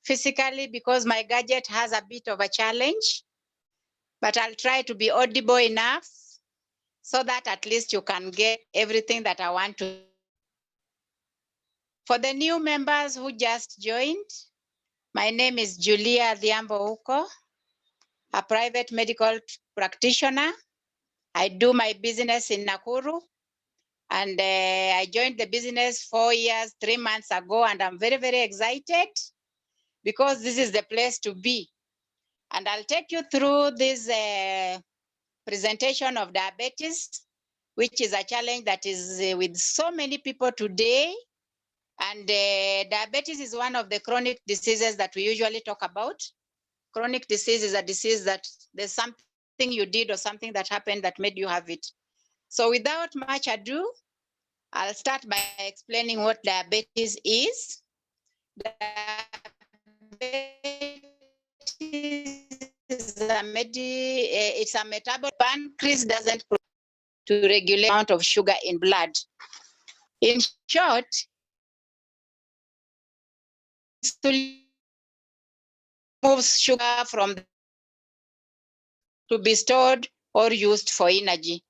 physically because my gadget has a bit of a challenge, but I'll try to be audible enough so that at least you can get everything that I want to. For the new members who just joined, my name is Julia Dhiambo Uko, a private medical practitioner. I do my business in Nakuru, and I joined the business 4 years, 3 months ago, and I'm very, very excited because this is the place to be. And I'll take you through this presentation of diabetes, which is a challenge that is with so many people today. And diabetes is one of the chronic diseases that we usually talk about. Chronic disease is a disease that there's something you did or something that happened that made you have it. So without much ado, I'll start by explaining what diabetes is. Diabetes is it's a metabolic. Pancreas doesn't to regulate the amount of sugar in blood. In short, moves sugar from to be stored or used for energy.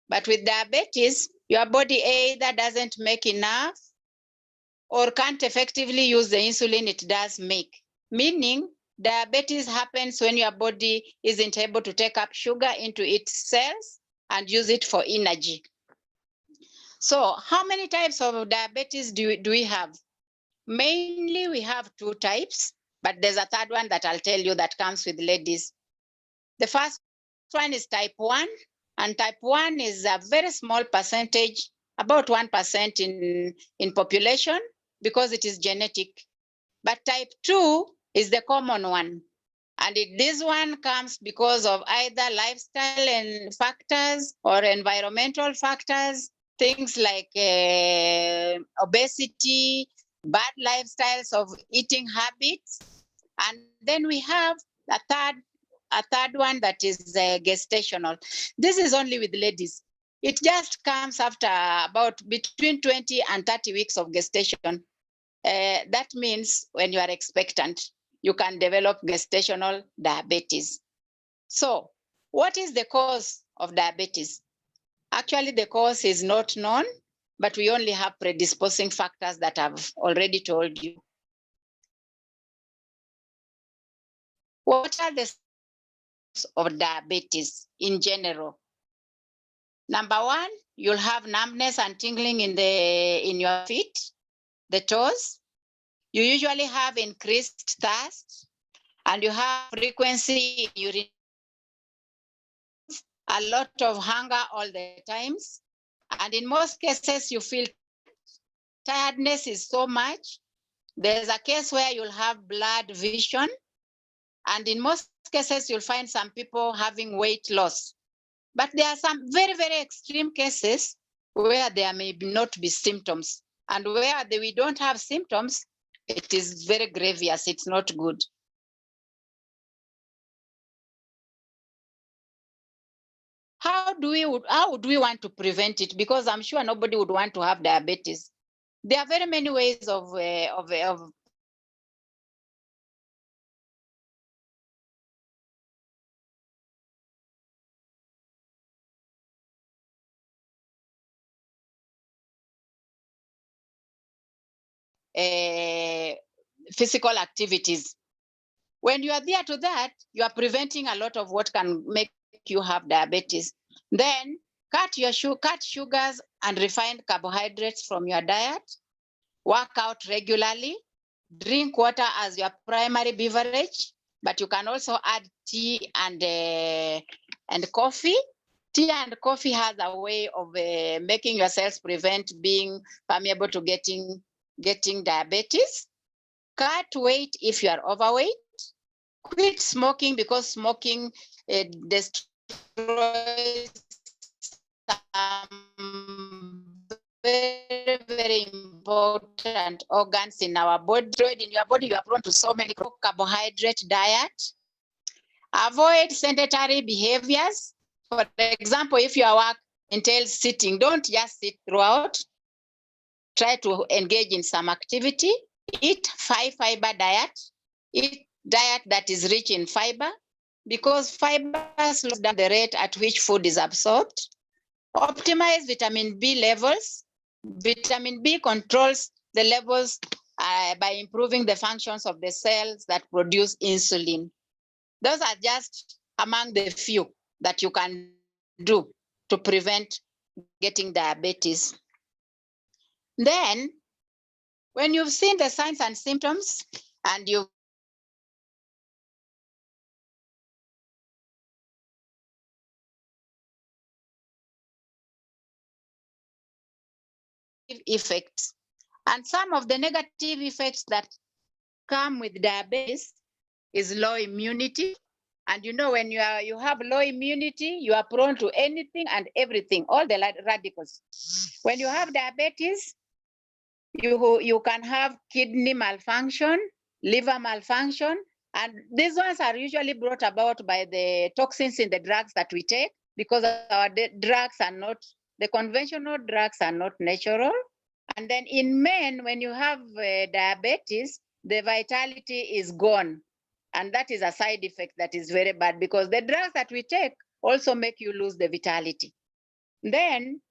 But with diabetes, your body either doesn't make enough or can't effectively use the insulin it does make. Meaning, diabetes happens when your body isn't able to take up sugar into its cells and use it for energy. So how many types of diabetes do we have? Mainly we have 2 types, but there's a third one that I'll tell you that comes with ladies. The first one is type 1, and type 1 is a very small percentage, about 1% in population because it is genetic. But type 2 is the common one. And this one comes because of either lifestyle and factors or environmental factors, things like obesity, bad lifestyles of eating habits. And then we have a third one that is gestational. This is only with ladies. It just comes after about between 20 and 30 weeks of gestation. That means when you are expectant, you can develop gestational diabetes. So what is the cause of diabetes? Actually, the cause is not known, but we only have predisposing factors that I've already told you. What are the signs of diabetes in general? Number 1, you'll have numbness and tingling in your feet, the toes. You usually have increased thirst, and you have frequency in urine, a lot of hunger all the times. And in most cases, you feel tiredness is so much. There's a case where you'll have blurred vision. And in most cases, you'll find some people having weight loss. But there are some very, very extreme cases where there may not be symptoms. And where we don't have symptoms, it is very grievous. It's not good. How would we want to prevent it? Because I'm sure nobody would want to have diabetes. There are very many ways of physical activities. When you are there to that, you are preventing a lot of what can make you have diabetes. Then cut sugars and refined carbohydrates from your diet. Work out regularly. Drink water as your primary beverage, but you can also add tea and coffee. Tea and coffee has a way of making your cells prevent being permeable to getting diabetes. Cut weight if you are overweight. Quit smoking because smoking destroys some very, very important organs in our body. In your body, you are prone to so many carbohydrate diet. Avoid sedentary behaviors. For example, if your work entails sitting, don't just sit throughout. Try to engage in some activity. Eat high fiber diet. eat diet that is rich in fiber, because fiber slows down the rate at which food is absorbed. Optimize vitamin B levels. Vitamin B controls the levels by improving the functions of the cells that produce insulin. Those are just among the few that you can do to prevent getting diabetes. Then, when you've seen the signs and symptoms and you've effects, and some of the negative effects that come with diabetes is low immunity. And you know, when you have low immunity, you are prone to anything and everything, all the radicals. When you have diabetes, you can have kidney malfunction, liver malfunction, and these ones are usually brought about by the toxins in the drugs that we take, because our drugs are not, the conventional drugs are not natural. And then in men, when you have diabetes, the vitality is gone. And that is a side effect that is very bad, because the drugs that we take also make you lose the vitality. Then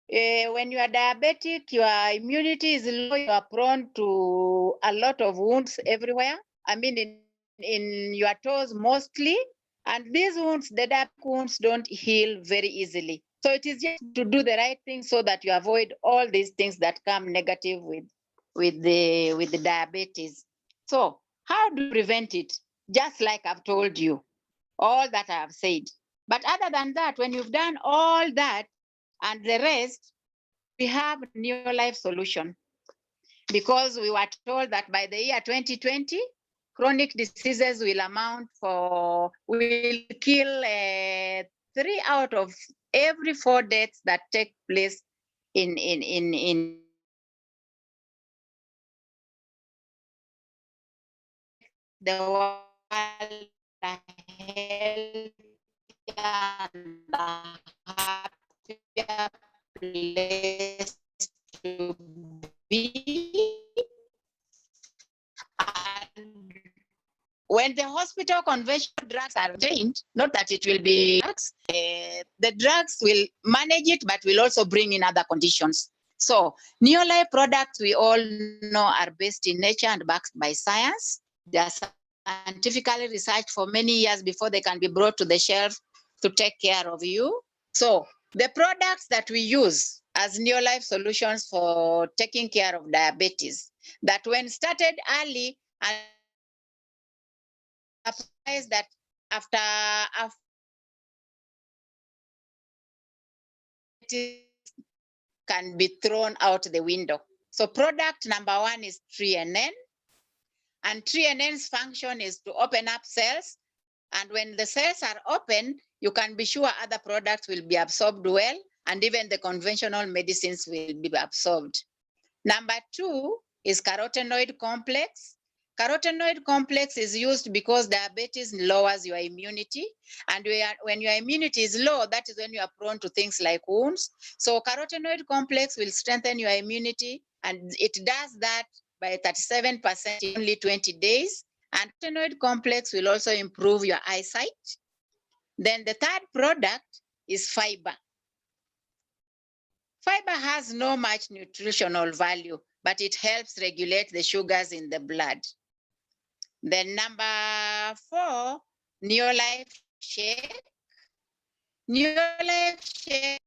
when you are diabetic, your immunity is low, you are prone to a lot of wounds everywhere. I mean, in your toes mostly. And these wounds, the diabetic wounds, don't heal very easily. So it is just to do the right thing so that you avoid all these things that come negative with the diabetes. So how do you prevent it? Just like I've told you, all that I have said. But other than that, when you've done all that and the rest, we have new life solution, because we were told that by the year 2020, chronic diseases will kill 3 out of every 4 deaths that take place in the world a healthier and a happier place to be. And when the hospital conventional drugs are obtained, not that it will be drugs, the drugs will manage it, but will also bring in other conditions. So Neolife products, we all know, are based in nature and backed by science. They are scientifically researched for many years before they can be brought to the shelf to take care of you. So the products that we use as Neolife solutions for taking care of diabetes, that when started early, and surprised that after it can be thrown out the window. So product number 1 is 3NN, and 3NN's function is to open up cells. And when the cells are open, you can be sure other products will be absorbed well, and even the conventional medicines will be absorbed. Number 2 is carotenoid complex. Carotenoid complex is used because diabetes lowers your immunity. And when your immunity is low, that is when you are prone to things like wounds. So carotenoid complex will strengthen your immunity, and it does that by 37% in only 20 days. And carotenoid complex will also improve your eyesight. Then the third product is fiber. Fiber has no much nutritional value, but it helps regulate the sugars in the blood. Then number 4, Neolife Shake. Neolife Shake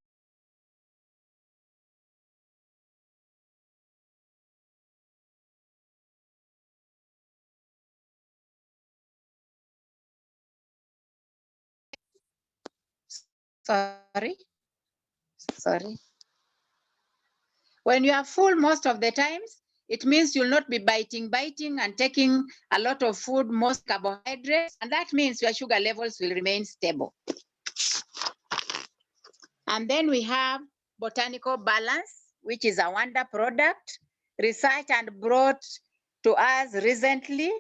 sorry. When you are full most of the times, it means you'll not be biting and taking a lot of food, most carbohydrates, and that means your sugar levels will remain stable. And then we have Botanical Balance, which is a wonder product, researched and brought to us recently.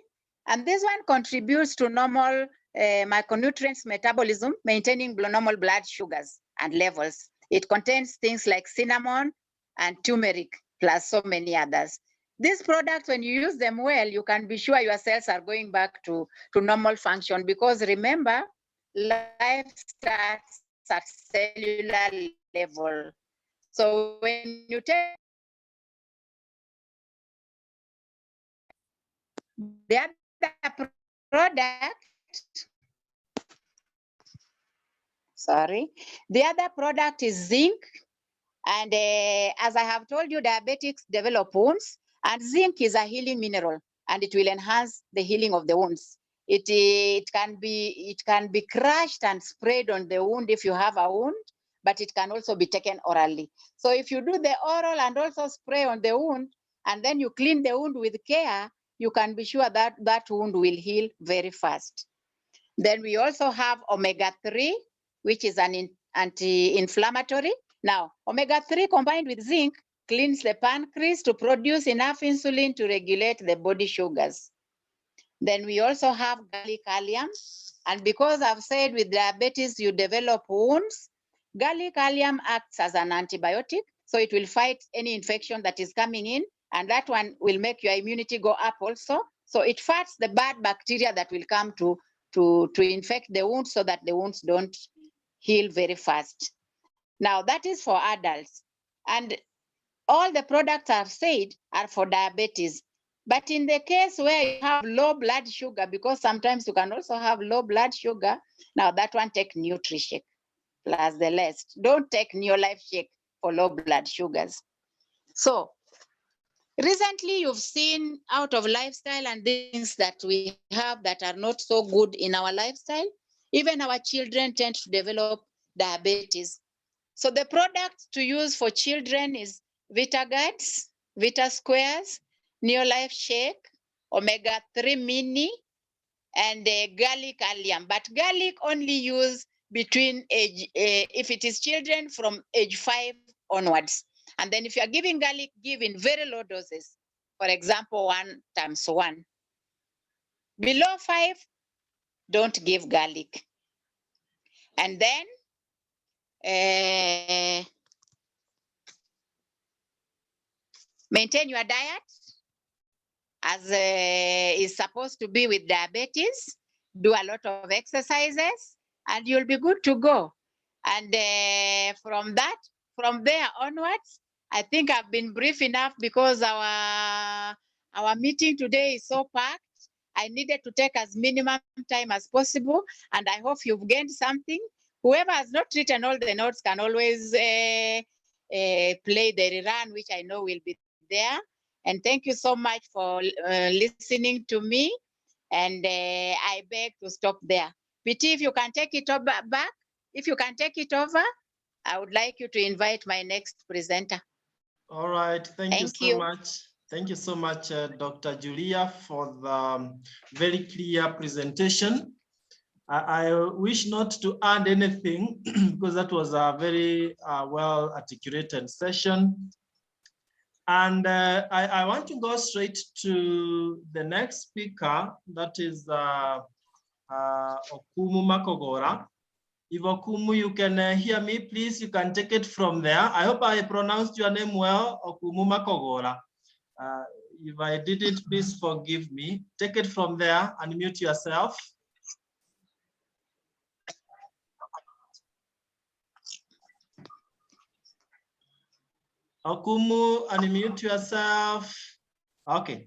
And this one contributes to normal micronutrients metabolism, maintaining normal blood sugars and levels. It contains things like cinnamon and turmeric, plus so many others. These products, when you use them well, you can be sure your cells are going back to normal function, because remember, life starts at cellular level. So when you take the other product, the other product is zinc. And as I have told you, diabetics develop wounds, and zinc is a healing mineral, and it will enhance the healing of the wounds. It can be crushed and sprayed on the wound if you have a wound, but it can also be taken orally. So if you do the oral and also spray on the wound, and then you clean the wound with care, you can be sure that that wound will heal very fast. Then we also have omega-3, which is an anti-inflammatory. Now, omega-3 combined with zinc cleans the pancreas to produce enough insulin to regulate the body sugars. Then we also have garlic allium. And because I've said with diabetes, you develop wounds, garlic allium acts as an antibiotic. So it will fight any infection that is coming in, and that one will make your immunity go up also. So it fights the bad bacteria that will come to infect the wounds, so that the wounds don't heal very fast. Now that is for adults. And all the products I've said are for diabetes. But in the case where you have low blood sugar, because sometimes you can also have low blood sugar, now that one, take NutriShake plus the rest. Don't take Neolife Shake for low blood sugars. So recently you've seen out of lifestyle and things that we have that are not so good in our lifestyle, even our children tend to develop diabetes. So the product to use for children is VitaGuards, Vita Squares, Neolife Shake, Omega-3 Mini, and garlic allium. But garlic only use between age, if it is children, from age 5 onwards. And then if you are giving garlic, give in very low doses. For example, 1 times 1. Below 5, don't give garlic. And then maintain your diet as is supposed to be with diabetes. Do a lot of exercises, and you'll be good to go. And from there onwards, I think I've been brief enough, because our meeting today is so packed. I needed to take as minimum time as possible, and I hope you've gained something. Whoever has not written all the notes can always play the rerun, which I know will be there. And thank you so much for listening to me. And I beg to stop there. PT, if you can take it over back, if you can take it over, I would like you to invite my next presenter. All right, thank you so much. Thank you so much, Dr. Julia, for the very clear presentation. I wish not to add anything because that was a very well articulated session. And I want to go straight to the next speaker, that is Okumu Makogola. If Okumu, you can hear me, please, you can take it from there. I hope I pronounced your name well, Okumu Makogola. If I did it, please forgive me. Take it from there and mute yourself. Okumu, unmute yourself. Okay.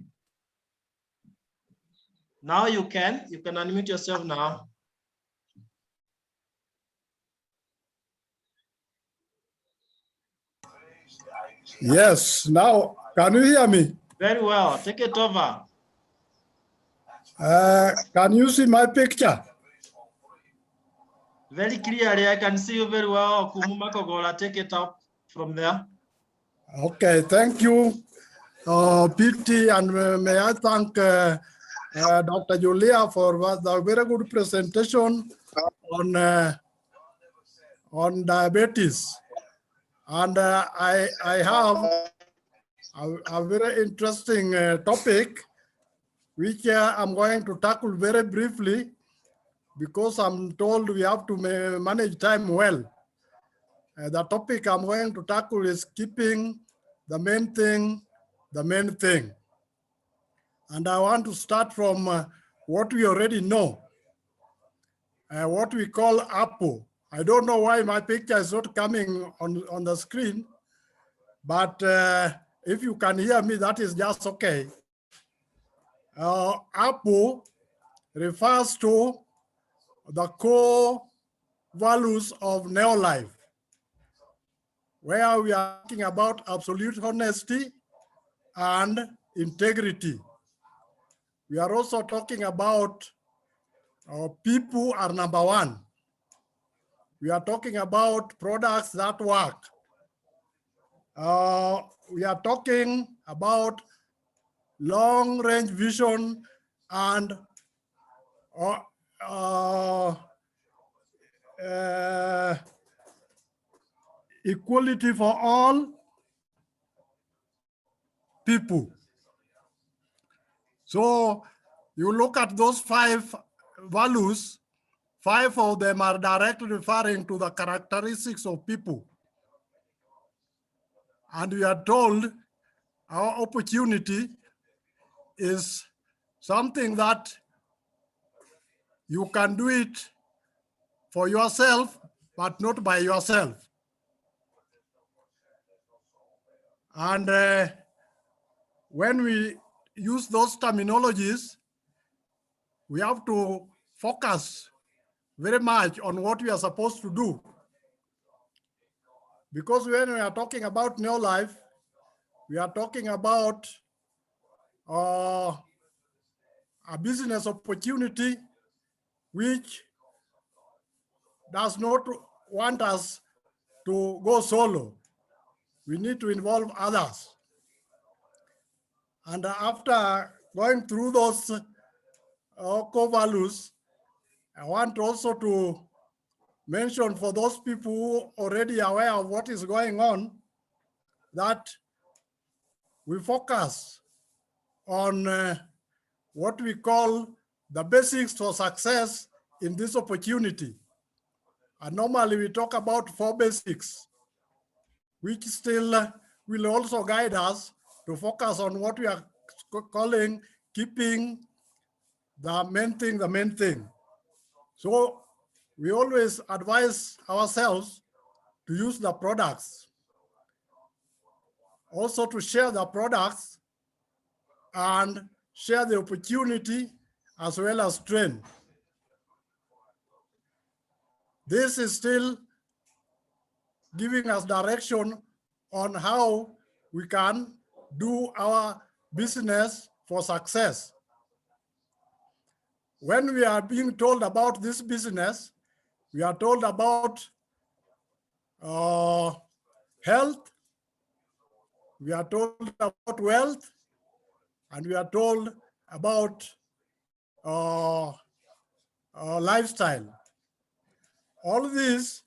Now you can unmute yourself now. Yes, now, can you hear me? Very well, take it over. Can you see my picture? Very clearly, I can see you very well. Okumu Makogola, take it up from there. Okay, thank you, PT, and may I thank Dr. Julia for the very good presentation on diabetes. And I have a very interesting topic, which I'm going to tackle very briefly, because I'm told we have to manage time well. The topic I'm going to tackle is keeping the main thing the main thing. And I want to start from what we already know, what we call Apple. I don't know why my picture is not coming on the screen, but if you can hear me, that is just okay. Apple refers to the core values of neolife, where we are talking about absolute honesty and integrity. We are also talking about people are number one. We are talking about products that work. We are talking about long-range vision and equality for all people. So you look at those 5 values, 5 of them are directly referring to the characteristics of people. And we are told our opportunity is something that you can do it for yourself, but not by yourself. And when we use those terminologies, we have to focus very much on what we are supposed to do. Because when we are talking about new life, we are talking about a business opportunity which does not want us to go solo. We need to involve others. And after going through those core values, I want also to mention for those people who are already aware of what is going on, that we focus on what we call the basics for success in this opportunity. And normally we talk about 4 basics, which still will also guide us to focus on what we are calling keeping the main thing the main thing. So we always advise ourselves to use the products, also to share the products and share the opportunity as well as train. This is still giving us direction on how we can do our business for success. When we are being told about this business, we are told about health, we are told about wealth, and we are told about lifestyle. All this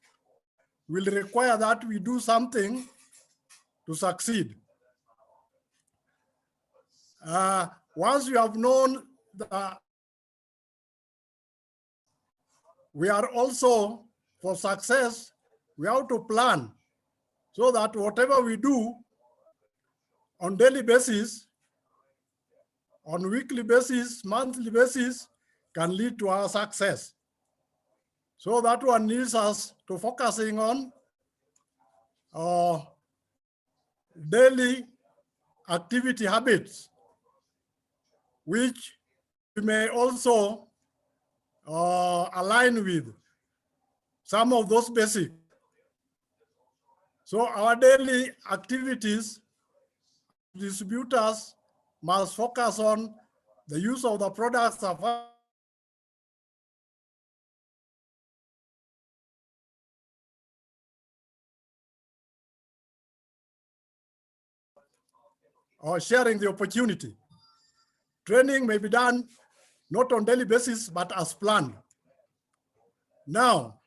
will require that we do something to succeed. Once you have known that, we are also, for success, we have to plan so that whatever we do on daily basis, on weekly basis, monthly basis, can lead to our success. So that one needs us to focusing on daily activity habits, which we may also align with some of those basics. So our daily activities, distributors must focus on the use of the products or sharing the opportunity. Training may be done not on daily basis, but as planned. Now,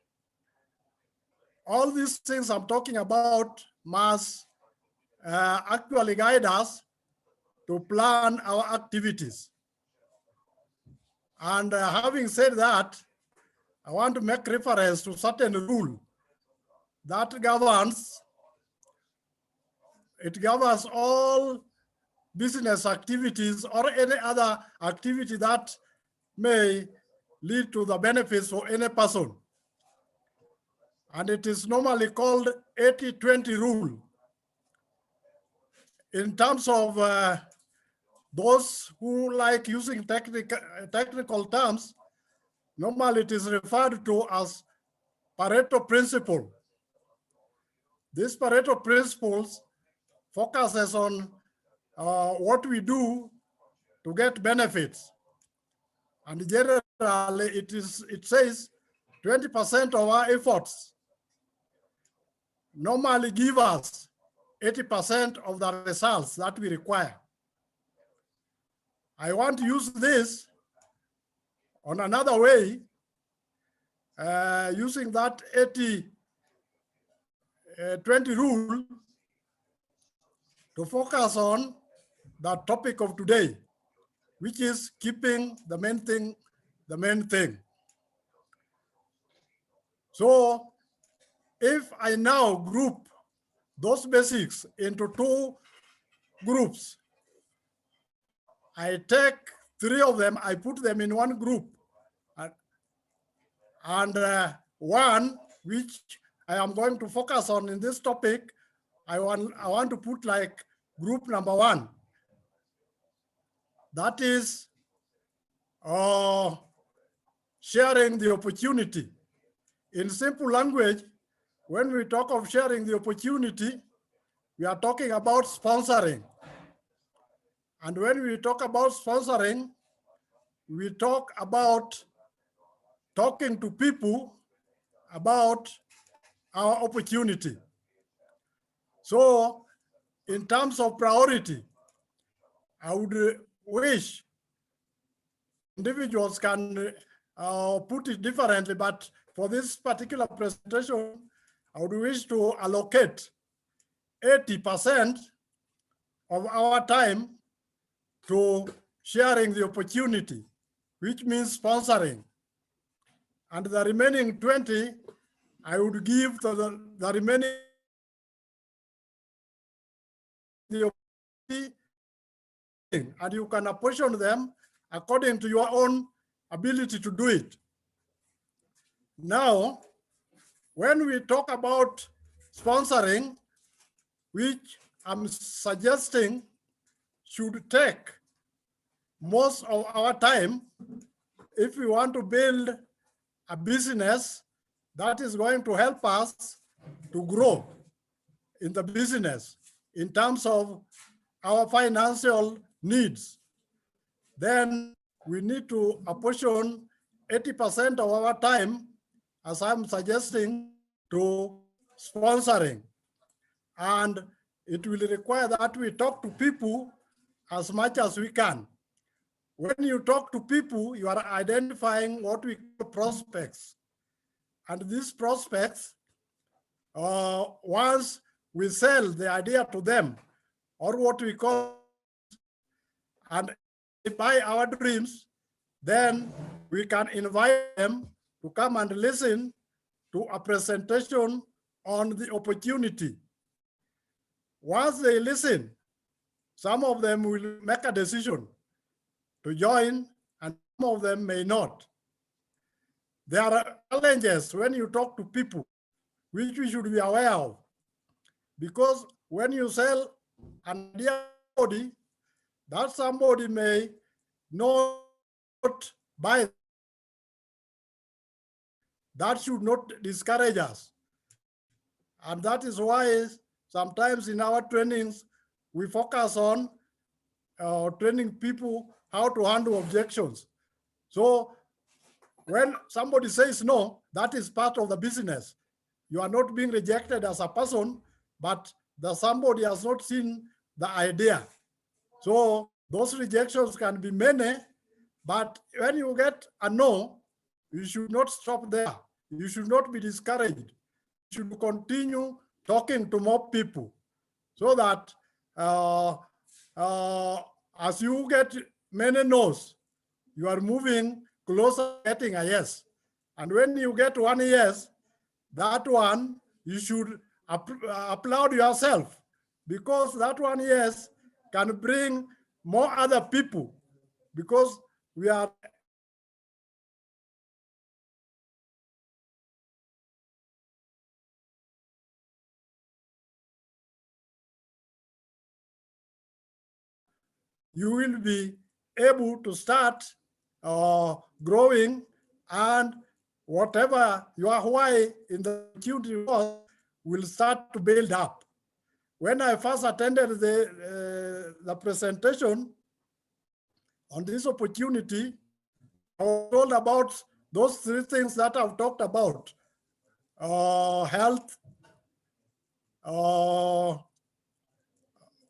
all these things I'm talking about must actually guide us to plan our activities. And having said that, I want to make reference to certain rule that governs, it governs all business activities or any other activity that may lead to the benefits for any person. And it is normally called 80-20 rule. In terms of those who like using technical terms, normally it is referred to as Pareto principle. This Pareto principles focuses on what we do to get benefits. And generally it says 20% of our efforts normally give us 80% of the results that we require. I want to use this on another way, using that 80-20 rule to focus on the topic of today, which is keeping the main thing the main thing. So if I now group those basics into two groups, I take 3 of them, I put them in one group, and one which I am going to focus on in this topic, I want to put like group number 1. That is sharing the opportunity. In simple language, when we talk of sharing the opportunity, we are talking about sponsoring. And when we talk about sponsoring, we talk about talking to people about our opportunity. So in terms of priority, I would wish individuals can put it differently, but for this particular presentation, I would wish to allocate 80% of our time to sharing the opportunity, which means sponsoring. And the remaining 20, I would give to the remaining the opportunity, and you can apportion them according to your own ability to do it. Now, when we talk about sponsoring, which I'm suggesting should take most of our time if we want to build a business that is going to help us to grow in the business in terms of our financial needs, then we need to apportion 80% of our time, as I'm suggesting, to sponsoring. And it will require that we talk to people as much as we can. When you talk to people, you are identifying what we call prospects. And these prospects, once we sell the idea to them, or what we call, and they buy our dreams, then we can invite them to come and listen to a presentation on the opportunity. Once they listen, some of them will make a decision to join, and some of them may not. There are challenges when you talk to people, which we should be aware of. Because when you sell an idea to somebody, that somebody may not buy. That should not discourage us. And that is why sometimes in our trainings, we focus on training people how to handle objections. So when somebody says no, that is part of the business. You are not being rejected as a person, but the somebody has not seen the idea. So those rejections can be many, but when you get a no, you should not stop there. You should not be discouraged. You should continue talking to more people so that as you get many no's, you are moving closer to getting a yes. And when you get one yes, that one, you should applaud yourself, because that one yes can bring more other people, because we are you will be able to start growing, and whatever your why in the opportunity was will start to build up. When I first attended the presentation on this opportunity, I was told about those three things that I've talked about: health,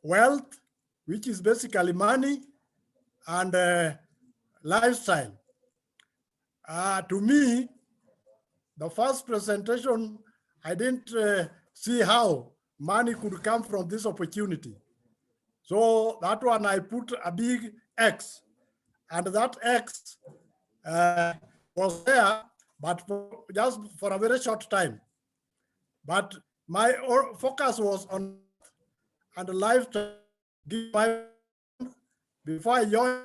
wealth, which is basically money, and lifestyle. To me, the first presentation, I didn't see how money could come from this opportunity. So that one I put a big X, and that X was there, but just for a very short time. But my focus was on and lifestyle. Before I joined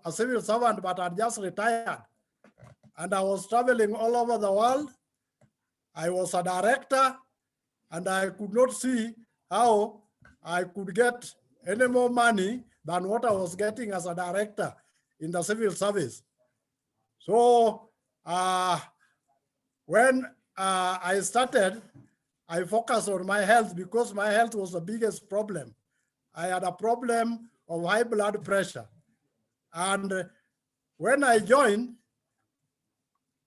a civil servant, but I just retired, and I was traveling all over the world. I was a director, and I could not see how I could get any more money than what I was getting as a director in the civil service. So when I started, I focused on my health, because my health was the biggest problem. I had a problem of high blood pressure. And when I joined,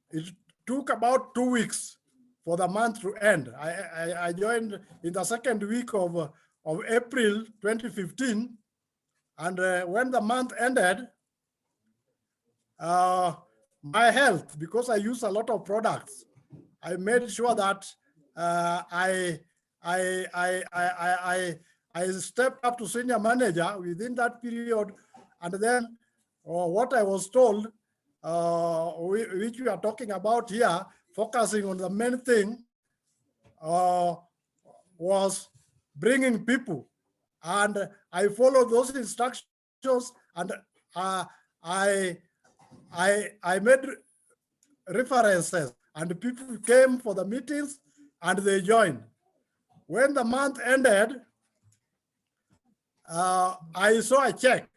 it took about 2 weeks for the month to end. I joined in the second week of April 2015. And when the month ended, my health, because I use a lot of products, I made sure that I stepped up to senior manager within that period. And then what I was told, which we are talking about here, focusing on the main thing, was bringing people. And I followed those instructions, and I made references, and people came for the meetings and they joined. When the month ended, I saw a check,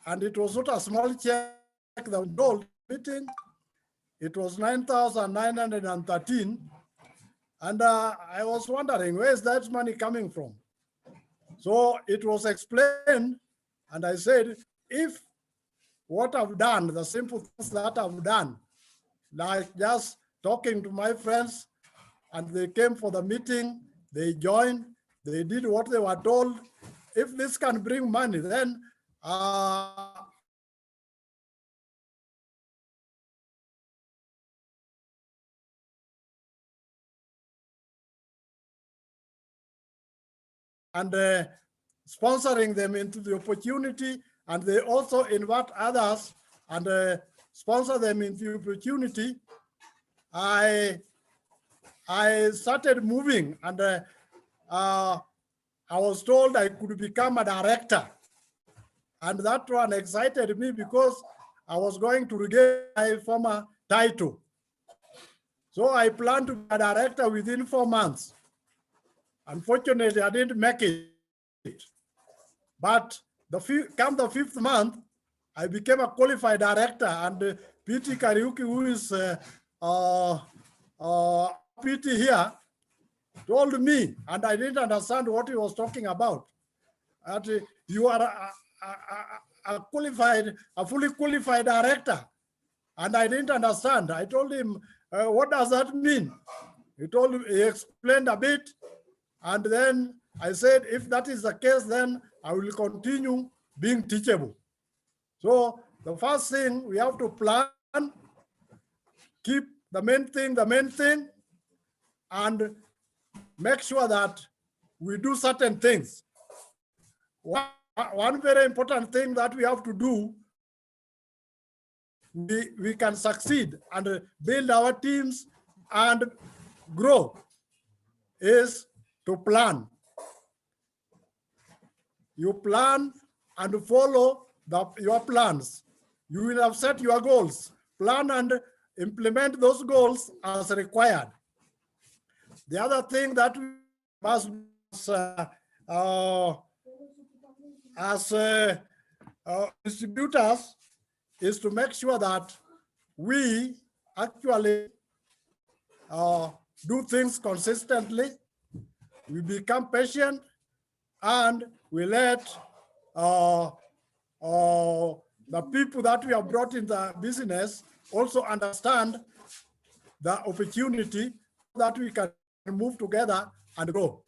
and it was not a small check. The gold meeting, it was 9,913, and I was wondering, where is that money coming from? So it was explained, and I said, if what I've done, the simple things that I've done, like just talking to my friends, and they came for the meeting, they joined, they did what they were told. If this can bring money, then and sponsoring them into the opportunity, and they also invite others and sponsor them into the opportunity. I started moving, and I was told I could become a director. And that one excited me, because I was going to regain my former title. So I planned to be a director within 4 months. Unfortunately, I didn't make it. But come the 5th month, I became a qualified director, and PT Kariuki, who is PT here, told me, and I didn't understand what he was talking about, that you are a fully qualified director. And I didn't understand. I told him, what does that mean? He explained a bit. And then I said, if that is the case, then I will continue being teachable. So the first thing, we have to plan, keep the main thing, and make sure that we do certain things. One very important thing that we have to do, we can succeed and build our teams and grow, is to plan. you plan and follow your plans. You will have set your goals, plan and implement those goals as required. The other thing that we must do as distributors is to make sure that we actually do things consistently, we become patient, and we let the people that we have brought in the business also understand the opportunity that we can move together and grow.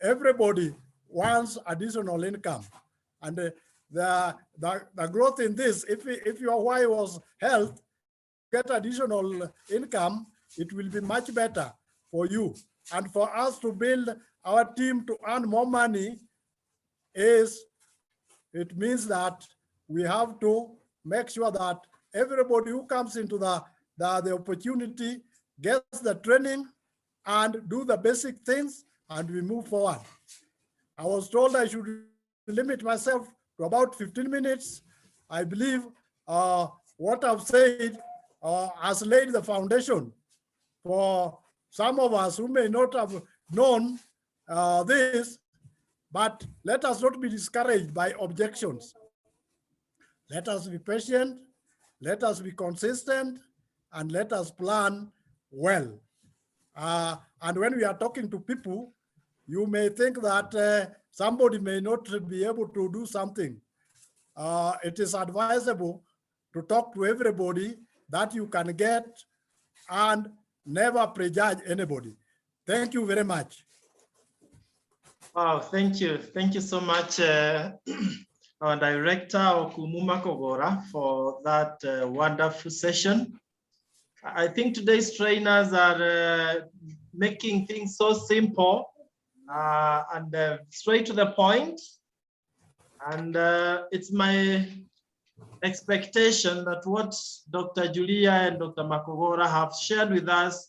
Everybody wants additional income, and the growth in this, if your why was health, get additional income, it will be much better for you. And for us to build our team to earn more money, it means that we have to make sure that everybody who comes into the opportunity gets the training and do the basic things, and we move forward. I was told I should limit myself to about 15 minutes. I believe what I've said has laid the foundation for some of us who may not have known this, but let us not be discouraged by objections. Let us be patient, let us be consistent, and let us plan well. And when we are talking to people, you may think that somebody may not be able to do something. It is advisable to talk to everybody that you can get and never prejudge anybody. Thank you very much. Wow, thank you. Thank you so much, our Director Okumu Makogola, for that wonderful session. I think today's trainers are making things so simple and straight to the point. And it's my expectation that what Dr. Julia and Dr. Makogola have shared with us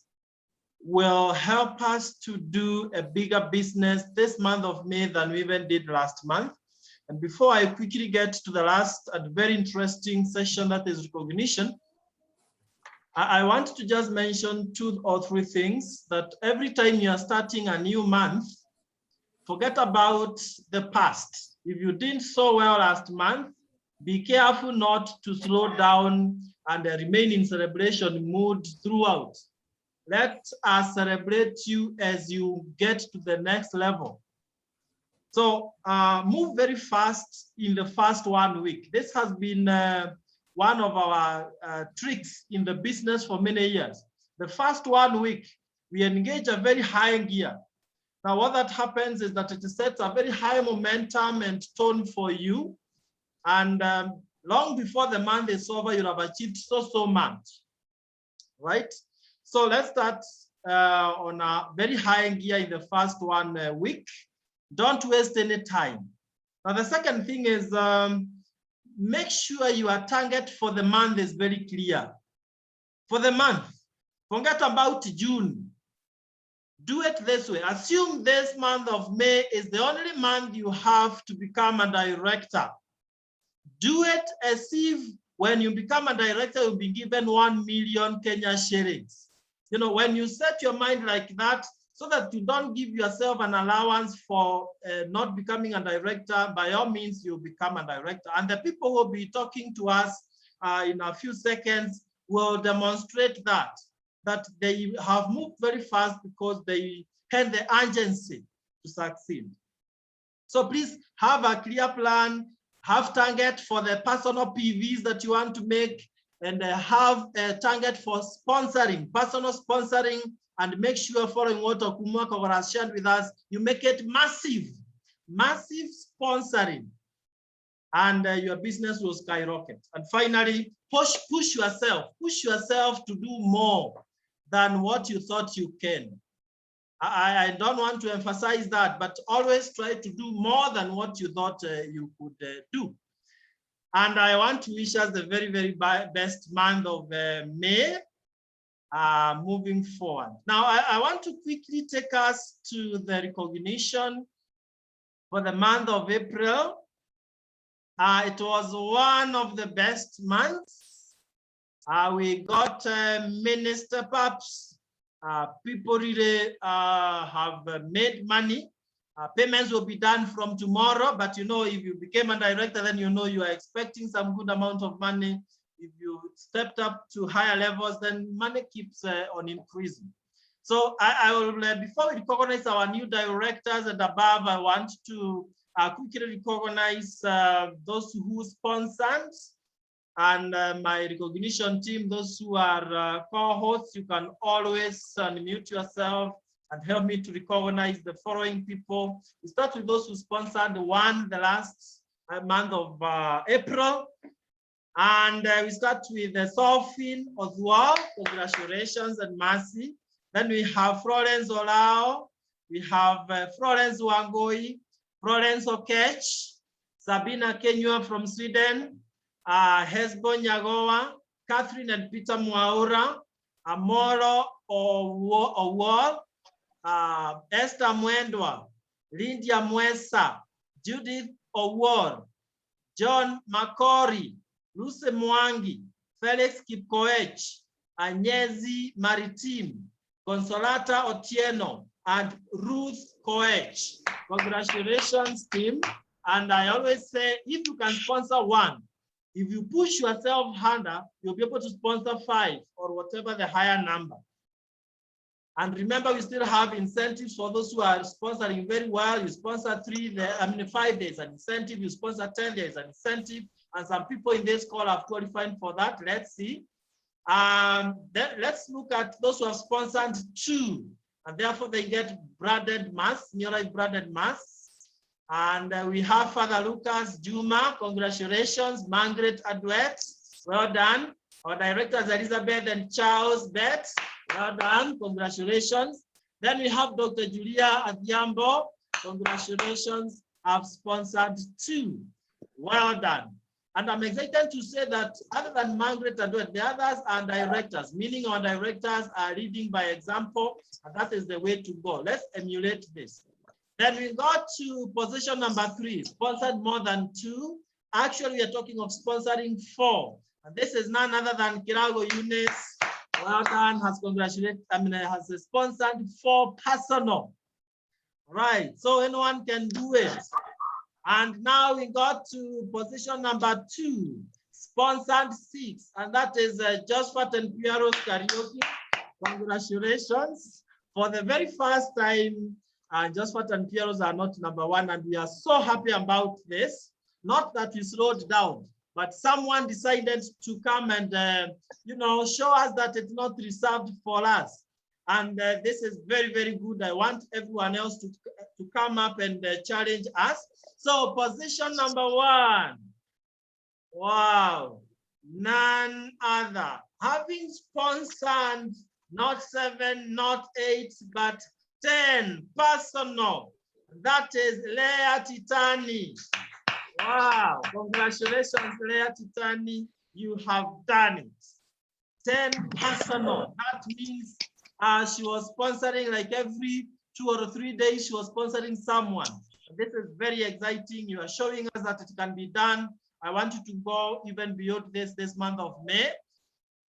will help us to do a bigger business this month of May than we even did last month. And before I quickly get to the last and very interesting session, that is recognition, I want to just mention 2 or 3 things. That every time you are starting a new month, forget about the past. If you did so well last month, be careful not to slow down and remain in celebration mood throughout. Let us celebrate you as you get to the next level. So move very fast in the first 1 week. This has been one of our tricks in the business for many years. The first 1 week, we engage a very high gear. Now what that happens is that it sets a very high momentum and tone for you. And long before the month is over, you'll have achieved so much, right? So let's start on a very high gear in the first 1 week. Don't waste any time. Now, the second thing is make sure your target for the month is very clear. For the month, forget about June. Do it this way. Assume this month of May is the only month you have to become a director. Do it as if when you become a director, you'll be given 1 million Kenya shillings. You know, when you set your mind like that, so that you don't give yourself an allowance for not becoming a director, by all means, you become a director. And the people who will be talking to us in a few seconds will demonstrate that they have moved very fast because they had the urgency to succeed. So please have a clear plan, have target for the personal PVs that you want to make, and have a target for sponsoring, personal sponsoring, and make sure, following what Okumu Makogola has shared with us, you make it massive sponsoring, and your business will skyrocket. And finally, push yourself to do more than what you thought you can. I don't want to emphasize that, but always try to do more than what you thought you could do. And I want to wish us the very best month of May moving forward. Now, I want to quickly take us to the recognition for the month of April. It was one of the best months. We got many step-ups. People really have made money. Payments will be done from tomorrow, but you know, if you became a director, then you know you are expecting some good amount of money. If you stepped up to higher levels, then money keeps on increasing. So I will, before we recognize our new directors and above, I want to quickly recognize those who sponsored, and my recognition team, those who are co-hosts. You can always unmute yourself and help me to recognize the following people. We start with those who sponsored the last month of April. And we start with Sophie Oswald, congratulations and mercy. Then we have Florence Olao, we have Florence Wangoi, Florence Okech, Sabina Kenyua from Sweden, Hesbo Nyagoa, Catherine and Peter Mwaura, Amoro Owol, Esther Mwendwa, Lydia Mwesa, Judith Owol, John Makori, Luce Mwangi, Felix Kipkoech, Anyezi Maritim, Consolata Otieno, and Ruth Koech. Congratulations, team. And I always say, if you can sponsor one, if you push yourself harder, you'll be able to sponsor 5 or whatever the higher number. And remember, we still have incentives for those who are sponsoring very well. You sponsor 5 days an incentive, you sponsor 10 days an incentive, and some people in this call have qualified for that. Let's see. Then let's look at those who have sponsored 2, and therefore they get branded masks, nearly branded masks. And we have Father Lucas Juma, congratulations. Margaret Adwet, well done. Our directors Elizabeth and Charles Betts, well done, congratulations. Then we have Dr. Julia Adhiambo, congratulations, have sponsored 2, well done. And I'm excited to say that other than Margaret Adwet, the others are directors, meaning our directors are leading by example, and that is the way to go. Let's emulate this. Then we got to position number 3, sponsored more than 2. Actually, we are talking of sponsoring 4. And this is none other than Kirago Eunice. Well done, has sponsored 4 personal. Right, so anyone can do it. And now we got to position number 2, sponsored 6, and that is Josphat and Piero's karaoke. Congratulations. For the very first time, Josphat and Piero's are not number 1, and we are so happy about this. Not that we slowed down, but someone decided to come and show us that it's not reserved for us. And this is very, very good. I want everyone else to come up and challenge us. So position number 1. Wow, none other. Having sponsored not 7, not 8, but 10 personal. That is Leah Titani. Wow, congratulations, Leah Titani. You have done it. 10 personal. That means she was sponsoring like every 2 or 3 days, she was sponsoring someone. This is very exciting. You are showing us that it can be done. I want you to go even beyond this month of May.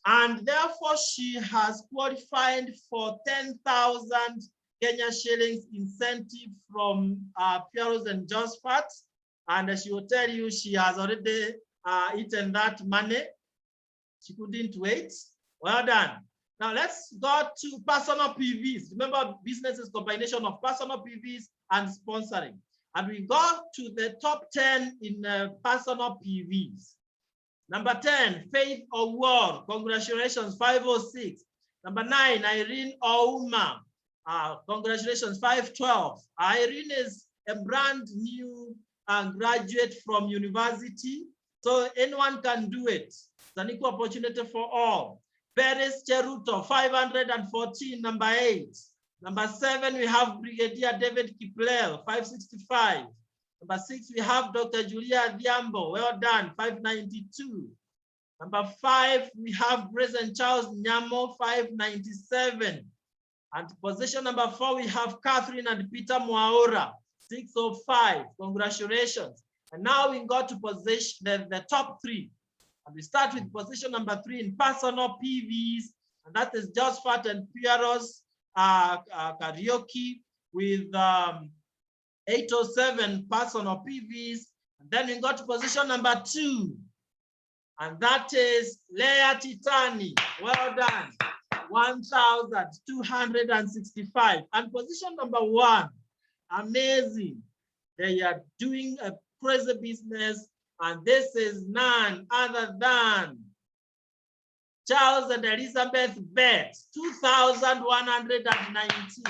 And therefore, she has qualified for 10,000 Kenya shillings incentive from Piero's and Josphat. And she will tell you she has already eaten that money. She couldn't wait. Well done. Now let's go to personal PVs. Remember, business is combination of personal PVs and sponsoring. And we go to the top 10 in personal PVs. Number 10, Faith Award. Congratulations, 506. Number 9, Irene Ouma. Congratulations, 512. Irene is a brand new graduate from university. So anyone can do it. It's an equal opportunity for all. Paris Cheruto, 514, number 8. Number 7, we have Brigadier David Kiplel, 565. Number 6, we have Dr. Julia Adhiambo, well done, 592. Number 5, we have Grace and Charles Nyamo, 597. And position number 4, we have Catherine and Peter Mwaura, 605. Congratulations. And now we got to position the top 3. And we start with position number 3 in personal PVs, and that is Just Fat and Piero's karaoke with 807 personal PVs. And then we got to position number 2, and that is Leia Titani. Well done. 1,265. And position number 1, amazing. They are doing a crazy business, and this is none other than Charles and Elizabeth Betts, 2,119.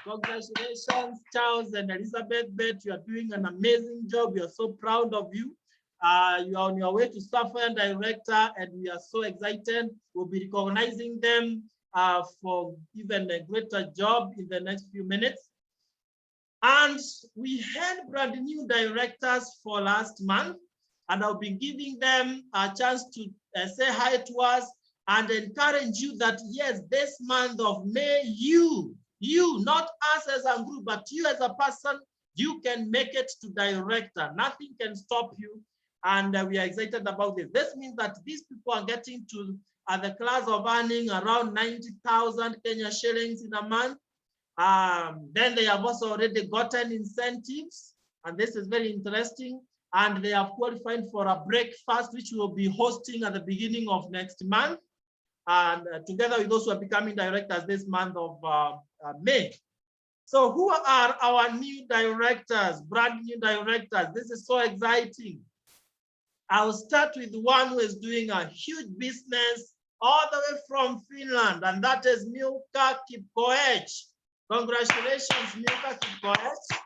Congratulations, Charles and Elizabeth Betts. You are doing an amazing job. We are so proud of you. You are on your way to Software Director, and we are so excited. We'll be recognizing them for even a greater job in the next few minutes. And we had brand new directors for last month, and I'll be giving them a chance to say hi to us and encourage you that yes, this month of May, you, not us as a group, but you as a person, you can make it to director. Nothing can stop you. And we are excited about this. This means that these people are getting to the class of earning around 90,000 Kenya shillings in a month. Then they have also already gotten incentives, and this is very interesting. And they have qualified for a breakfast, which we will be hosting at the beginning of next month. And together with those who are becoming directors this month of May. So who are our new directors, brand new directors? This is so exciting. I'll start with one who is doing a huge business all the way from Finland, and that is Milka Kipkoech. Congratulations, Milka Kipkoech.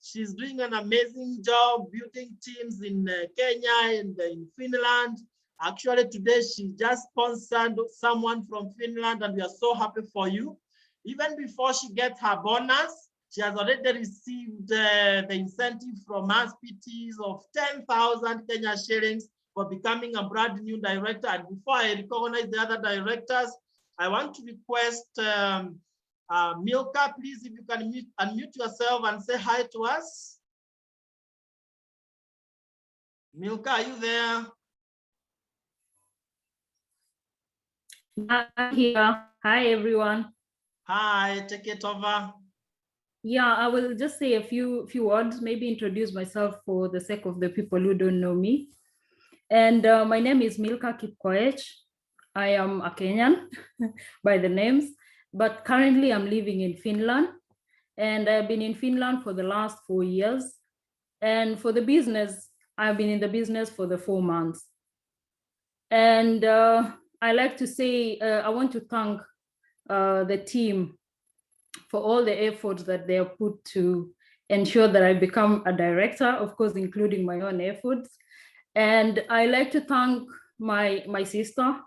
She's doing an amazing job building teams in Kenya and in Finland. Actually, today she just sponsored someone from Finland, and we are so happy for you. Even before she gets her bonus, she has already received the incentive from us PTs of 10,000 Kenya shillings for becoming a brand new director. And before I recognize the other directors, I want to request Milka, please, if you can unmute yourself and say hi to us. Milka, are you there? I'm here. Hi, everyone. Hi, take it over. Yeah, I will just say a few words, maybe introduce myself for the sake of the people who don't know me. And my name is Milka Kipkoech. I am a Kenyan by the names, but currently I'm living in Finland. And I've been in Finland for the last 4 years. And for the business, I've been in the business for the 4 months. And I like to say, I want to thank the team for all the efforts that they have put to ensure that I become a director, of course, including my own efforts. And I like to thank my sister,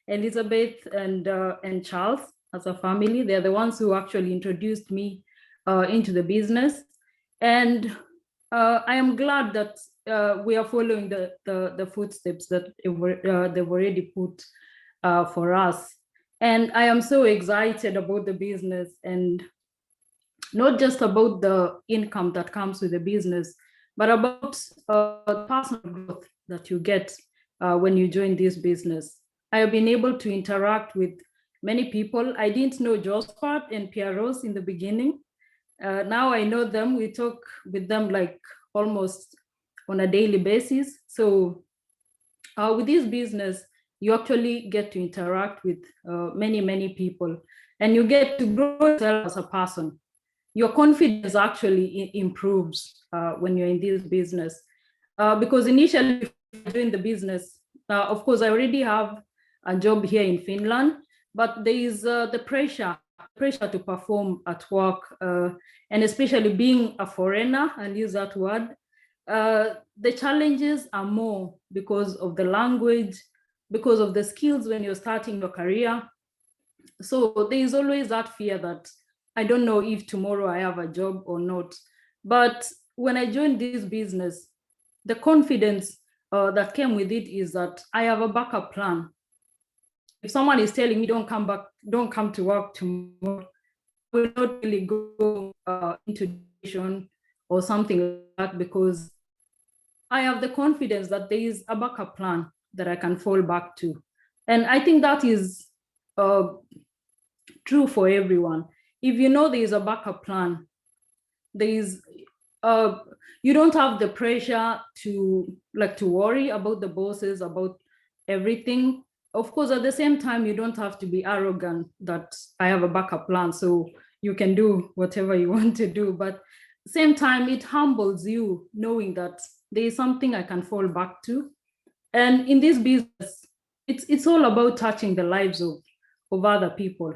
Elizabeth and Charles as a family. They're the ones who actually introduced me into the business. And I am glad that we are following the footsteps that they've already put for us. And I am so excited about the business, and not just about the income that comes with the business, but about personal growth that you get when you join this business. I have been able to interact with many people. I didn't know Josephat and Pieros in the beginning. Now I know them. We talk with them like almost on a daily basis. So with this business, you actually get to interact with many people, and you get to grow yourself as a person. Your confidence actually improves when you're in this business. Because initially doing the business, of course, I already have a job here in Finland, but there is the pressure to perform at work, and especially being a foreigner, I'll use that word. The challenges are more because of the language, because of the skills when you're starting your career. So there is always that fear that I don't know if tomorrow I have a job or not. But when I joined this business, the confidence that came with it is that I have a backup plan. If someone is telling me don't come to work tomorrow, I will not really go into or something like that, because I have the confidence that there is a backup plan that I can fall back to. And I think that is true for everyone. If you know there is a backup plan, there is you don't have the pressure to worry about the bosses, about everything. Of course, at the same time, you don't have to be arrogant that I have a backup plan, so you can do whatever you want to do. But same time, it humbles you knowing that there is something I can fall back to. And in this business, it's all about touching the lives of other people.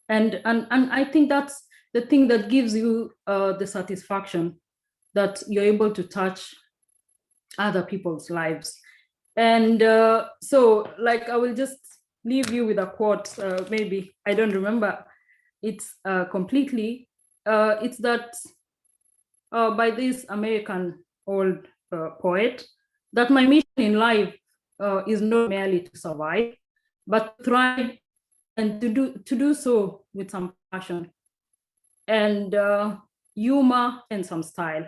And I think that's the thing that gives you the satisfaction that you're able to touch other people's lives. And so, like, I will just leave you with a quote. Maybe I don't remember it's completely. It's that by this American old poet, that my mission in life is not merely to survive, but to thrive, and to do so with some passion and humor and some style.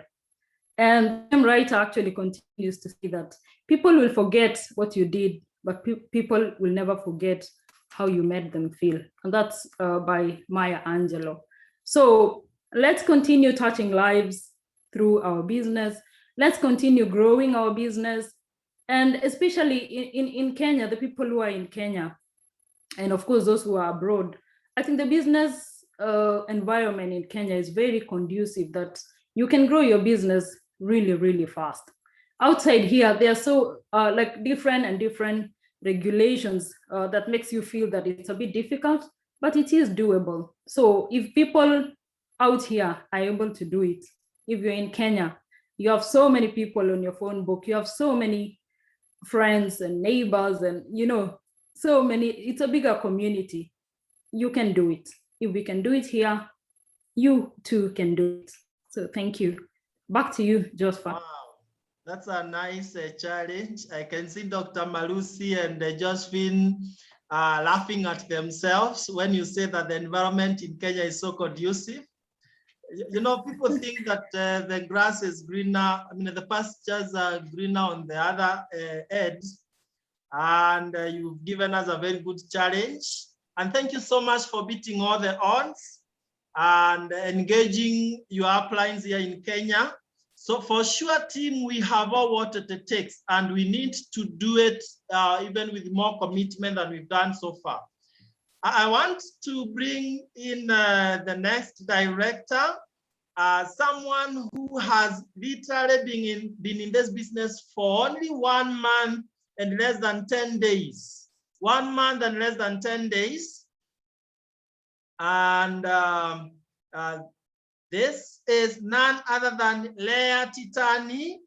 And the writer actually continues to say that people will forget what you did, but people will never forget how you made them feel. And that's by Maya Angelou. So let's continue touching lives through our business. Let's continue growing our business. And especially in Kenya, the people who are in Kenya, and of course, those who are abroad, I think the business environment in Kenya is very conducive that you can grow your business really, really fast. Outside here, there are so like different regulations that makes you feel that it's a bit difficult, but it is doable. So if people out here are able to do it, if you're in Kenya, you have so many people on your phone book, you have so many friends and neighbors, and so many, it's a bigger community. You can do it. If we can do it here, you too can do it. So thank you. Back to you, Josphat. Wow, that's a nice challenge. I can see Dr. Malusi and Josephine laughing at themselves when you say that the environment in Kenya is so conducive. People think that the grass is greener. I mean, the pastures are greener on the other edge. And you've given us a very good challenge. And thank you so much for beating all the odds and engaging your uplines here in Kenya. So for sure, team, we have all what it takes, and we need to do it even with more commitment than we've done so far. I want to bring in the next director, someone who has literally been in this business for only 1 month and less than 10 days. 1 month and less than 10 days. And this is none other than Leah Titani.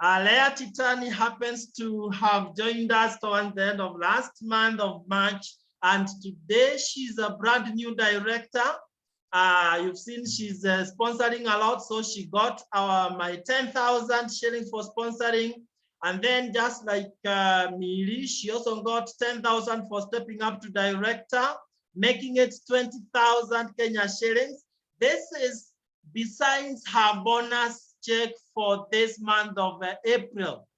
Leah Titani happens to have joined us towards the end of last month of March. And today she's a brand new director. You've seen she's sponsoring a lot. So she got my 10,000 shillings for sponsoring. And then just like Miri, she also got 10,000 for stepping up to director, making it 20,000 Kenya shillings. This is besides her bonus check for this month of April.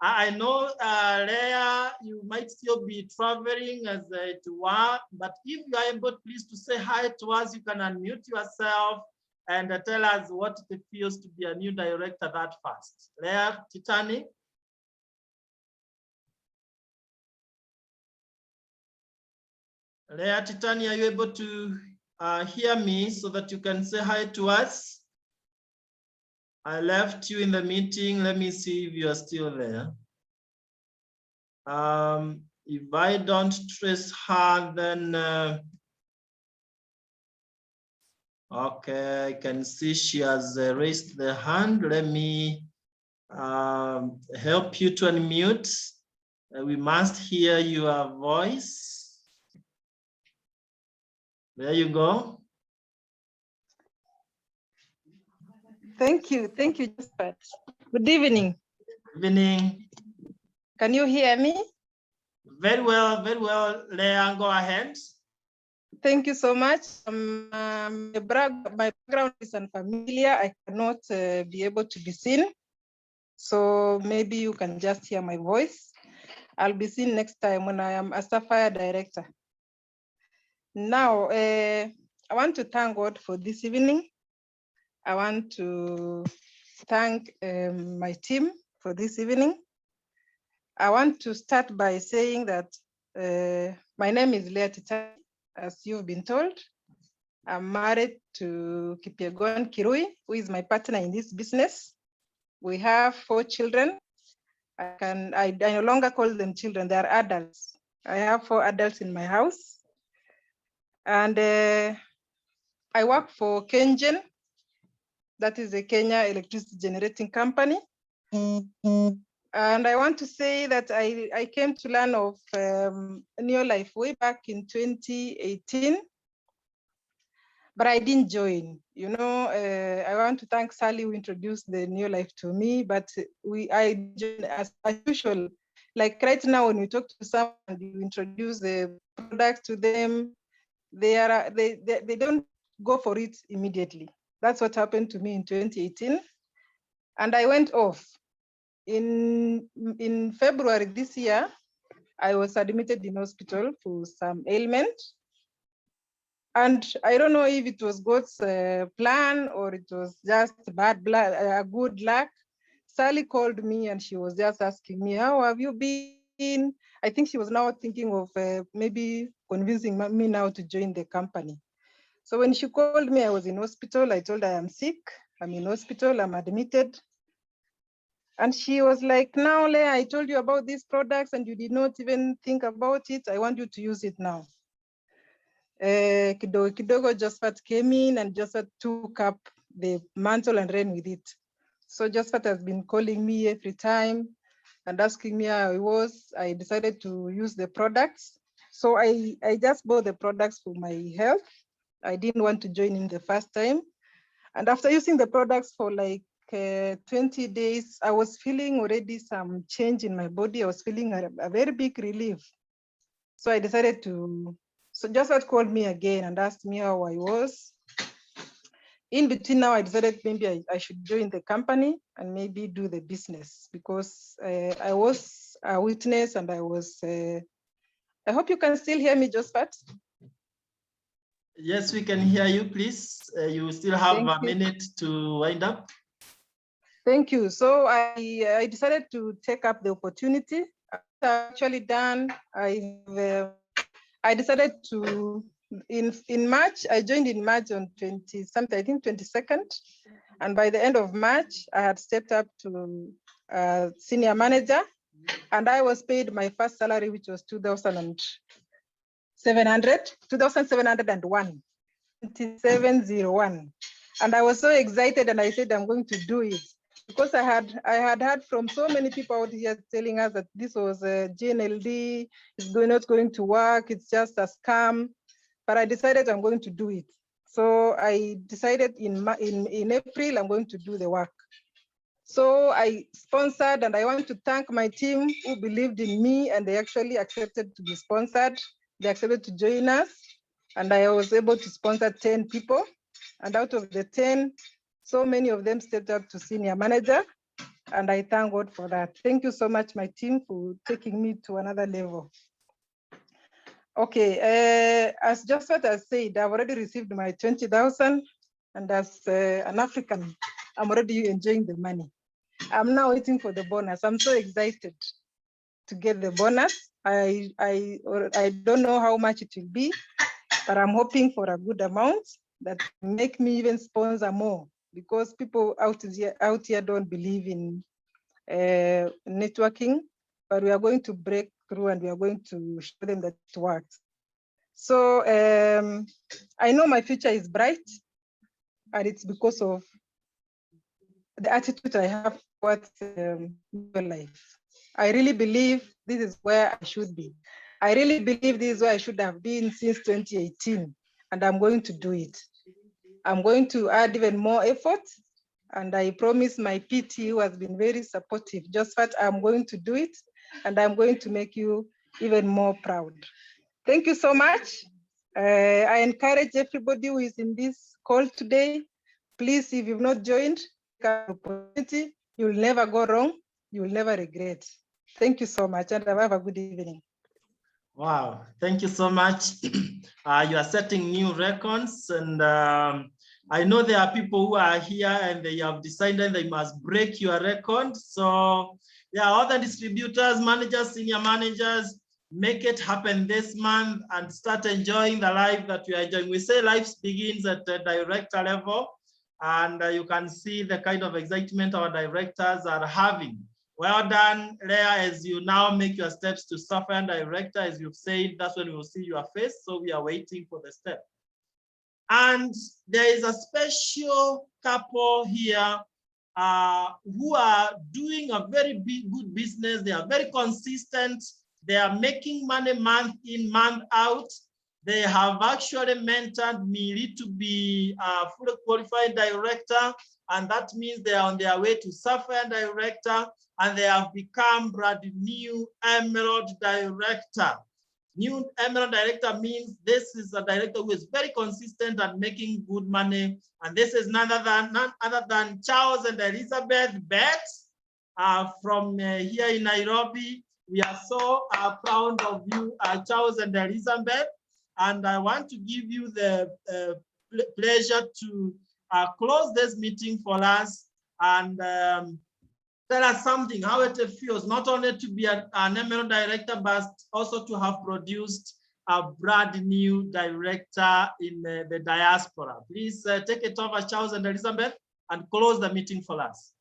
I know, Leah, you might still be traveling as it were, but if you are able, please, to say hi to us, you can unmute yourself and tell us what it feels to be a new director that fast. Leah Titani. Leah Titani, are you able to hear me so that you can say hi to us? I left you in the meeting. Let me see if you are still there. If I don't trace her, then okay, I can see she has raised the hand. Let me help you to unmute. We must hear your voice. There you go. Thank you, Josphat. Good evening. Good evening. Can you hear me? Very well, Leah, go ahead. Thank you so much. My background is unfamiliar. I cannot be able to be seen. So maybe you can just hear my voice. I'll be seen next time when I am a Sapphire director. Now, I want to thank God for this evening. I want to thank my team for this evening. I want to start by saying that my name is Leah Titani, as you've been told. I'm married to Kipyegon Kirui, who is my partner in this business. We have 4 children. I no longer call them children, they are adults. I have 4 adults in my house. And I work for Kengen, that is a Kenya electricity generating company. And I want to say that I came to learn of Neolife way back in 2018, but I didn't join. You know, I want to thank Sally who introduced the Neolife to me, but I joined as usual. Like right now, when we talk to someone, you introduce the product to them, they don't go for it immediately. That's what happened to me in 2018. And I went off. In February this year, I was admitted in hospital for some ailment. And I don't know if it was God's plan or it was just good luck. Sally called me and she was just asking me, how have you been? I think she was now thinking of maybe convincing me now to join the company. So when she called me, I was in hospital. I told her I'm sick. I'm in hospital, I'm admitted. And she was like, now, Leah, I told you about these products and you did not even think about it. I want you to use it now. Kidogo Josephat came in and Josephat took up the mantle and ran with it. So Josephat has been calling me every time and asking me how I was. I decided to use the products. So I just bought the products for my health. I didn't want to join in the first time. And after using the products for like 20 days, I was feeling already some change in my body. I was feeling a very big relief. So I decided to, so Josephat called me again and asked me how I was. In between now, I decided maybe I should join the company and maybe do the business because I was a witness and I was, I hope you can still hear me, Josephat. Yes, we can hear you, please. You still have a minute to wind up. Thank you. So I decided to take up the opportunity. After actually done, I decided to, in March, I joined in March on 20 something, I think 22nd. And by the end of March, I had stepped up to senior manager and I was paid my first salary, which was 2,701. 2701. And I was so excited and I said, I'm going to do it. Because I had heard from so many people out here telling us that this was a GNLD, it's not going to work, it's just a scam. But I decided I'm going to do it. So I decided in April, I'm going to do the work. So I sponsored, and I want to thank my team who believed in me and they actually accepted to be sponsored. They accepted to join us. And I was able to sponsor 10 people. And out of the 10, so many of them stepped up to senior manager. And I thank God for that. Thank you so much, my team, for taking me to another level. Okay, as Josephat has said, I've already received my 20,000. And as an African, I'm already enjoying the money. I'm now waiting for the bonus. I'm so excited to get the bonus. I don't know how much it will be, but I'm hoping for a good amount that make me even sponsor more because people out here don't believe in networking, but we are going to break through and we are going to show them that it works. So I know my future is bright and it's because of the attitude I have towards life. I really believe this is where I should be. I really believe this is where I should have been since 2018, and I'm going to do it. I'm going to add even more effort, and I promise my PT, who has been very supportive, just that I'm going to do it, and I'm going to make you even more proud. Thank you so much. I encourage everybody who is in this call today, please, if you've not joined, opportunity, you'll never go wrong, you'll never regret. Thank you so much, and have a good evening. Wow, thank you so much. You are setting new records, and I know there are people who are here and they have decided they must break your record. So yeah, other distributors, managers, senior managers, make it happen this month and start enjoying the life that we are enjoying. We say life begins at the director level, and you can see the kind of excitement our directors are having. Well done, Leah, as you now make your steps to software director. As you've said, that's when we will see your face. So we are waiting for the step. And there is a special couple here who are doing a very good business. They are very consistent. They are making money month in, month out. They have actually mentored me to be a fully qualified director. And that means they are on their way to software director, and they have become brand new Emerald director. New Emerald director means this is a director who is very consistent and making good money. And this is none other than Charles and Elizabeth Betts from here in Nairobi. We are so proud of you, Charles and Elizabeth. And I want to give you the pleasure to close this meeting for us and tell us something, how it feels, not only to be an Emerald director, but also to have produced a brand new director in the diaspora. Please take it over, Charles and Elizabeth, and close the meeting for us.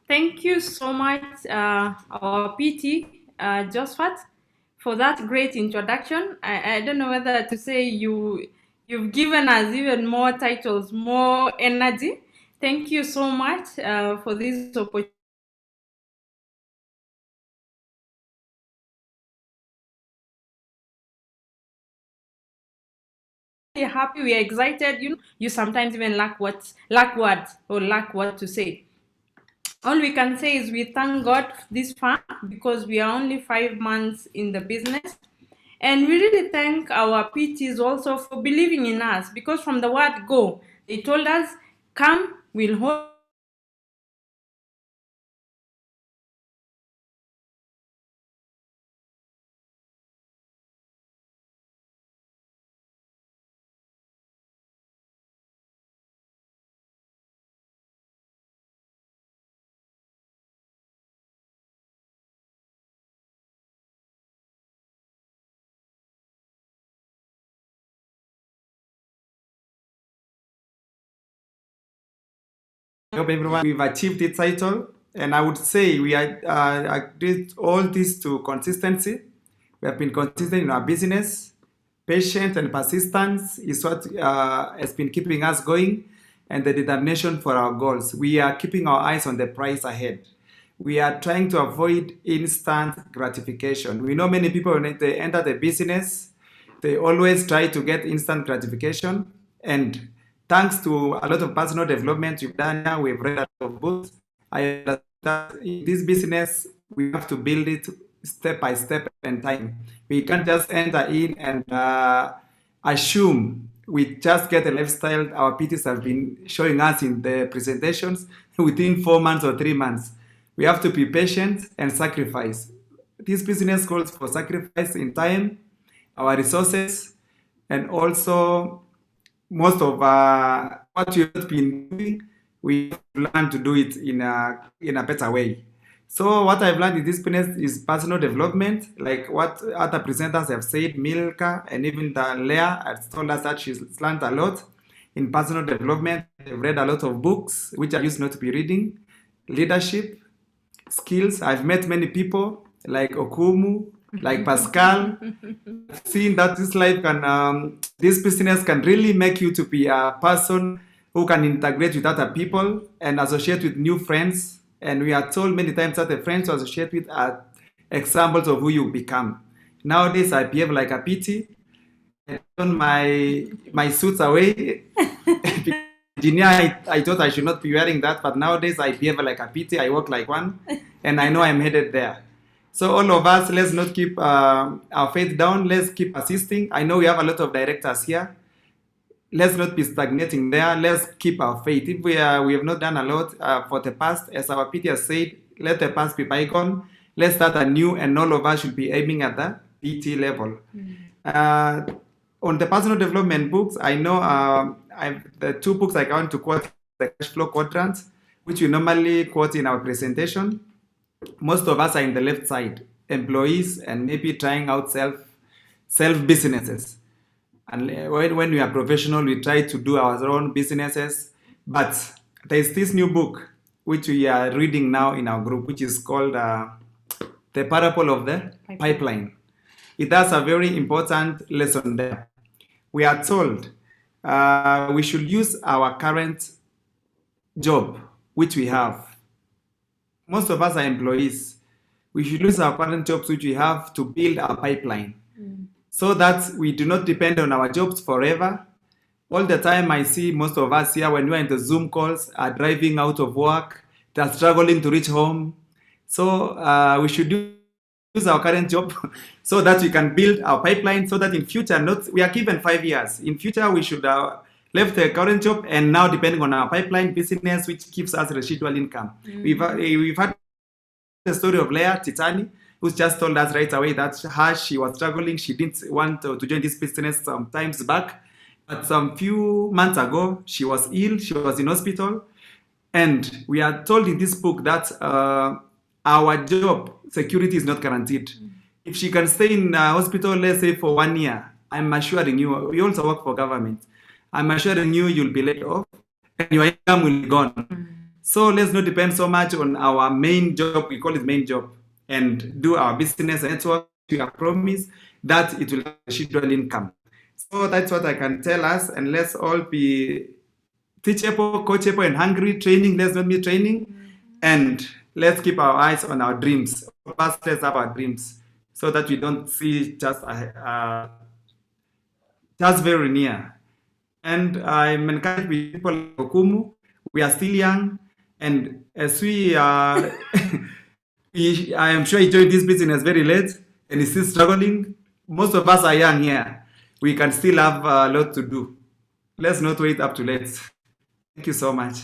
Thank you so much, our PT, Josphat, for that great introduction. I don't know whether to say you've given us even more titles, more energy. Thank you so much for this opportunity. We're happy, we're excited. You sometimes even lack words to say. All we can say is we thank God this far, because we are only 5 months in the business. And we really thank our PTs also for believing in us, because from the word go, they told us, come, we'll hold. I hope everyone, we've achieved the title, and I would say we did all this to consistency. We have been consistent in our business. Patience and persistence is what has been keeping us going, and the determination for our goals. We are keeping our eyes on the prize ahead. We are trying to avoid instant gratification. We know many people, when they enter the business, they always try to get instant gratification, and thanks to a lot of personal development we've done now, we've read a lot of books. I understand that in this business, we have to build it step by step and time. We can't just enter in and assume we just get a lifestyle our PTs have been showing us in the presentations within 4 months or 3 months. We have to be patient and sacrifice. This business calls for sacrifice in time, our resources, and also most of what you've been doing, we learn to do it in a better way. So what I've learned in this business is personal development, like what other presenters have said. Milka and even Leah has told us that she's learned a lot in personal development. I've read a lot of books, which I used not to be reading. Leadership, skills. I've met many people like Okumu, like Pascal. I've seen that this life can, this business can really make you to be a person who can integrate with other people and associate with new friends. And we are told many times that the friends to associate with are examples of who you become. Nowadays, I behave like a PT. I turn my suits away. Engineer, I thought I should not be wearing that, but nowadays I behave like a PT. I work like one, and I know I'm headed there. So all of us, let's not keep our faith down. Let's keep persisting. I know we have a lot of directors here. Let's not be stagnating there. Let's keep our faith. If we have not done a lot for the past, as our PT has said, let the past be bygone. Let's start anew, and all of us should be aiming at the PT level. On the personal development books, I know the two books I want to quote, the cash flow quadrant, which we normally quote in our presentation. Most of us are in the left side, employees and maybe trying out self businesses. And when we are professional, we try to do our own businesses. But there's this new book which we are reading now in our group, which is called The Parable of the Pipeline. It has a very important lesson there. We are told we should use our current job, which we have. Most of us are employees. We should use our current jobs, which we have, to build our pipeline so that we do not depend on our jobs forever. All the time, I see most of us here, when we're in the Zoom calls, are driving out of work, they're struggling to reach home. So we should use our current job so that we can build our pipeline, so that in future, we are given 5 years. In future, we should left the current job and now depending on our pipeline business, which gives us residual income. We've had the story of Leah Titani, who just told us right away that she was struggling. She didn't want to join this business some times back. But some few months ago, she was ill. She was in hospital. And we are told in this book that our job security is not guaranteed. If she can stay in hospital, let's say for 1 year, I'm assuring you, we also work for government. I'm assuring you'll be laid off and your income will be gone. So let's not depend so much on our main job, we call it main job, and do our business network. We have promised that it will have residual income. So that's what I can tell us, and let's all be teachable, coachable, and hungry. Training, let's not be training, and let's keep our eyes on our dreams. Let's have our dreams so that we don't see just very near. And I'm encouraged with people like Okumu. We are still young, and as we are, I am sure he joined this business very late and is still struggling. Most of us are young here. We can still have a lot to do. Let's not wait up too late. Thank you so much.